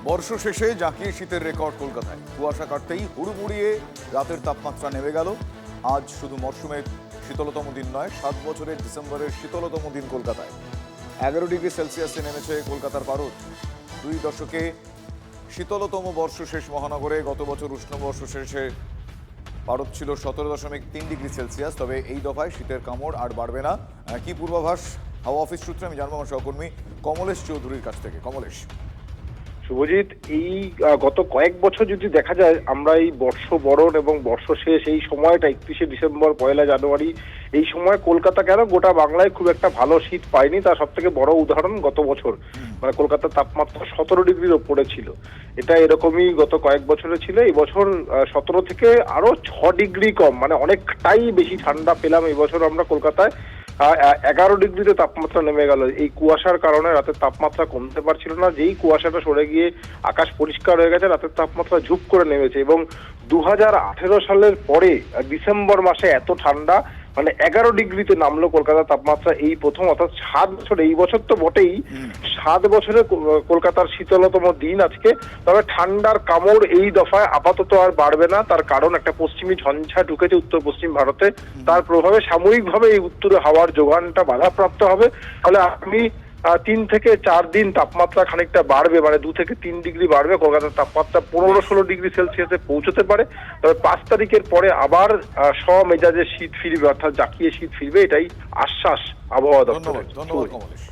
বর্ষ শেষে জাঁকিয়ে শীতের রেকর্ড কলকাতায়। কুয়াশা কাটতেই হুড়ুহুড়িয়ে রাতের তাপমাত্রা নেমে গেল। আজ শুধু মরশুমের শীতলতম দিন নয়, 7 বছরের ডিসেম্বরের শীতলতম দিন কলকাতায়। 11 ডিগ্রি সেলসিয়াসে নেমেছে কলকাতার পারদ। 2 দশকে শীতলতম বর্ষ শেষ মহানগরে। গত বছর উষ্ণ বর্ষ শেষে পারদ ছিল 17.3 ডিগ্রি সেলসিয়াস। তবে এই দফায় শীতের কামড় আর বাড়বে না। কি পূর্বাভাস হাওয়া অফিস সূত্রে আমি জানবো আমার সহকর্মী কমলেশ চৌধুরীর কাছ থেকে। কমলেশ। শুভজিৎ, এই গত কয়েক বছর যদি দেখা যায়, আমরা এই বর্ষ বরণ এবং বর্ষ শেষ এই সময়টা 31শে ডিসেম্বর 1 জানুয়ারি এই সময় কলকাতা কেন গোটা বাংলায় খুব একটা ভালো শীত পায়নি। তার সব থেকে বড় উদাহরণ গত বছর, মানে কলকাতার তাপমাত্রা 17 ডিগ্রির ওপরে ছিল। এটা এরকমই গত কয়েক বছরে ছিল। এই বছর 17 থেকে আরো 6 ডিগ্রি কম, মানে অনেকটাই বেশি ঠান্ডা পেলাম এই বছর আমরা কলকাতায়। 11 ডিগ্রিতে তাপমাত্রা নেমে গেল। এই কুয়াশার কারণে রাতের তাপমাত্রা কমতে পারছিল না। যেই কুয়াশাটা সরে গিয়ে আকাশ পরিষ্কার হয়ে গেছে, রাতের তাপমাত্রা ঝুপ করে নেমেছে। এবং 2018 সালের পরে ডিসেম্বর মাসে এত ঠান্ডা, মানে 11 ডিগ্রিতে নামলো কলকাতার তাপমাত্রা এই প্রথম। অর্থাৎ 7 বছর, এই বছর তো বটেই, 7 বছরে কলকাতার শীতলতম দিন আজকে। তবে ঠান্ডার কামড় এই দফায় আপাতত আর বাড়বে না। তার কারণ একটা পশ্চিমী ঝঞ্ঝা ঢুকেছে উত্তর পশ্চিম ভারতে। তার প্রভাবে সাময়িকভাবে এই উত্তরে হাওয়ার যোগানটা বাধাপ্রাপ্ত হবে। ফলে আমি 3 থেকে 4 দিন তাপমাত্রা খানিকটা বাড়বে, মানে 2 থেকে 3 ডিগ্রি বাড়বে। কলকাতার তাপমাত্রা 15-16 ডিগ্রি সেলসিয়াসে পৌঁছতে পারে। তবে 5 তারিখের পরে আবার স্বমেজাজে শীত ফিরবে, অর্থাৎ জাঁকিয়ে শীত ফিরবে, এটাই আশ্বাস আবহাওয়া দপ্তরের। ধন্যবাদ কমলেশ।